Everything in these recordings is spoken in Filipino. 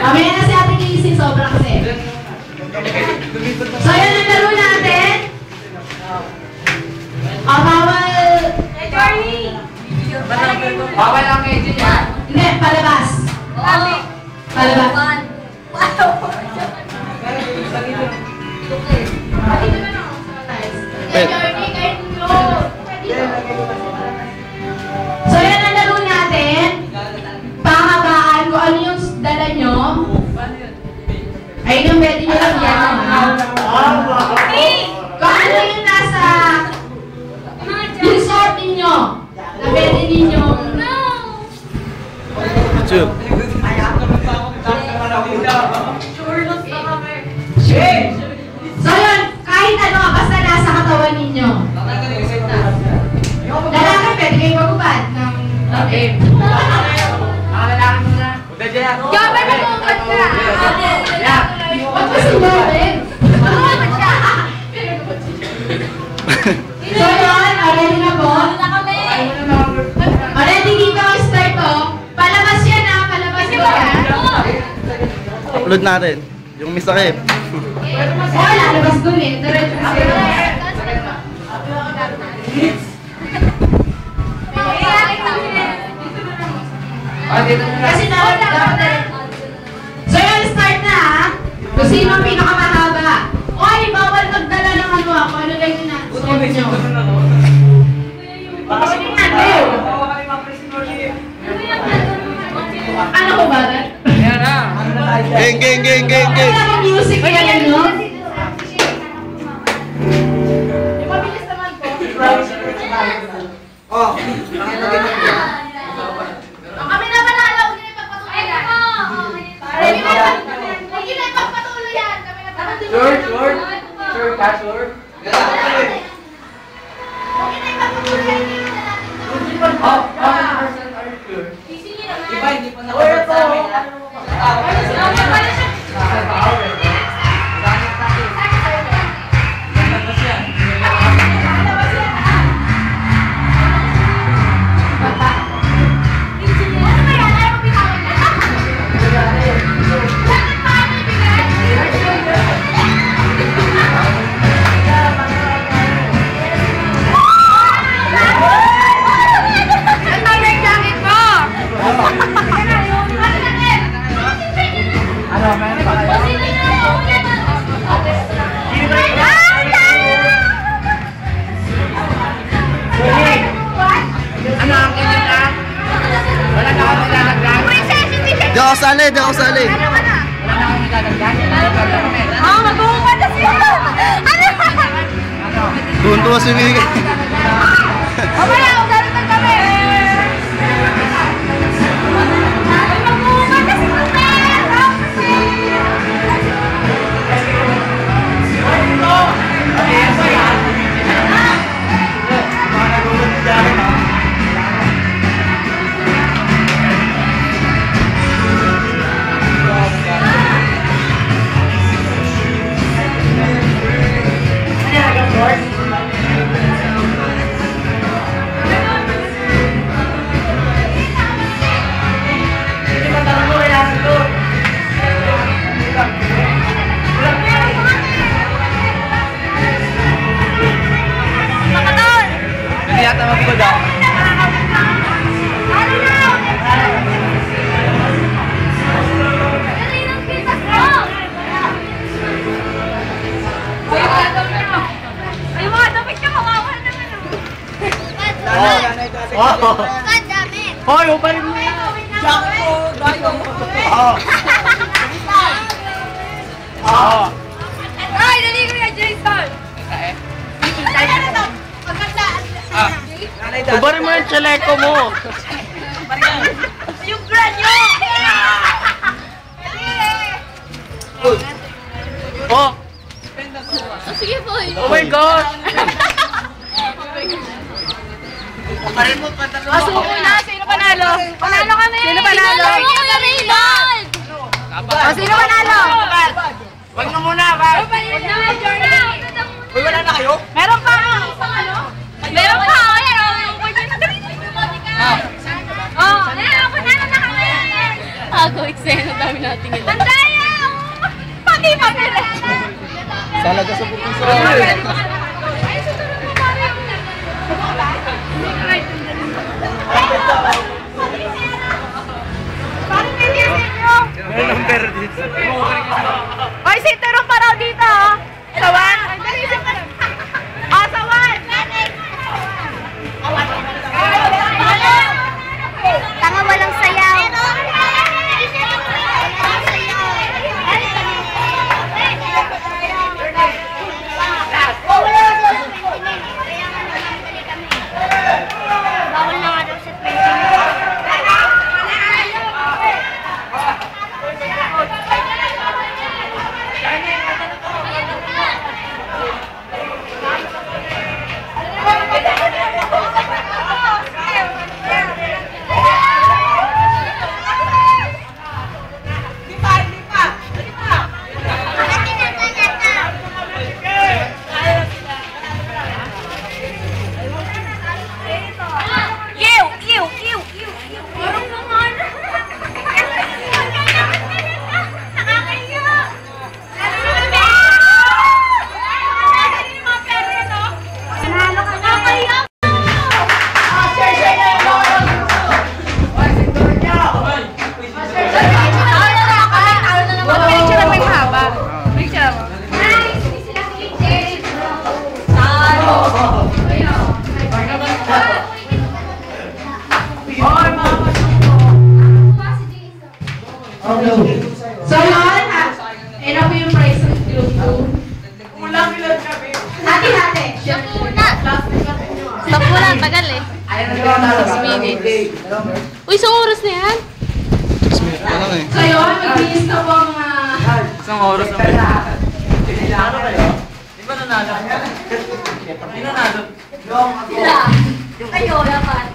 Mamaya na si Ate Casey, sobra kasi. So, yan ang laro natin. Bawal... Bawal ang medyo niya. Hindi, palabas. Palabas. So, yan ang laro natin. Pahabaan kung ano yung dala nyo. Ayun yung pwede nyo lang yan. Kung ano yung nasa yung sort ninyo na pwede ninyo. Sure. So yun, kahit ano, basta nasa katawan ninyo. Lalaki, pwede kayo magubad ng game. Lalaki muna. Gabay na mungkot ka! Huwag mo sinabin! Mungkot ka! So yun, ready na po? Ready dito ang start ko. Palabas yan ha, palabas mo yan. Upload natin. Yung misakip. Oh, lalabas dun eh. Kasi dapat. So yun, start na ha. Kung sino ang pinakamahaba. Oy, bawal magdala ng ano ako. Ano lang yun na? Suot nyo. Ano ko ba? Geng. Wala akong music yan, no? Yung mabilis naman po. Oh, Kami na panalo, huwag nyo ipagpatuloy yan. Huwag nyo ipagpatuloy yan. Kami na panalo. Sure. Huwag nyo ipagpatuloy yan. Oh, 100% are you sure? Iba, hindi pa nakabot sa amin. Di ako sali. Mag-uumad na siya! Tuntua si Miguel. Wala, ugarutan kami! Mag-uumad na si Hoy, uparin mo yan! Ay, naligo yan, Jason! Uparin mo yung chaleko mo! Yung granyo! Oh! Sige po. Oh my gosh! Pasuko na! Sino panalo? Panalo kami! Sino panalo? Kuya Raymond! Sino panalo? Wag na muna, wag! Huwag na, Jordan! Uy, wala na kayo? Meron pa! Meron pa! Ayan, oh! Oh, ayan, panalo na kami! Agoy. Eksena, dami nating ito. Andaya! Pati papel! Salaga sa puso. May number dito. Oy, si Turong pa raw dito, oh. Sawan? Ah, sawan! Tanga, walang sayaw. Bawal na nga daw sa 20. So yun, ito po yung price ng group 2. Kulang ilan kami. Hati-hati. Stop mo lang, tagal eh. 6 minutes. Uy, sa oras na yan? So yun, mag-biis na po ang Isang oras na ba? Ano kayo? Di ba nanalo? Di nanalo? Kayo, dapat.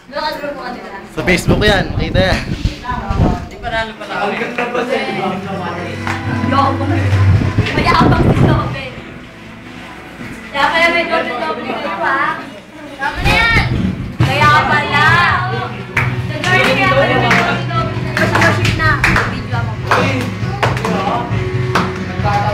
Local group mo kanila. Sa Facebook yan, makita yan. Di pa nalo pala. Ang ganda pa sa inyo. Mayabang si Sobe. Kaya may doble-doble.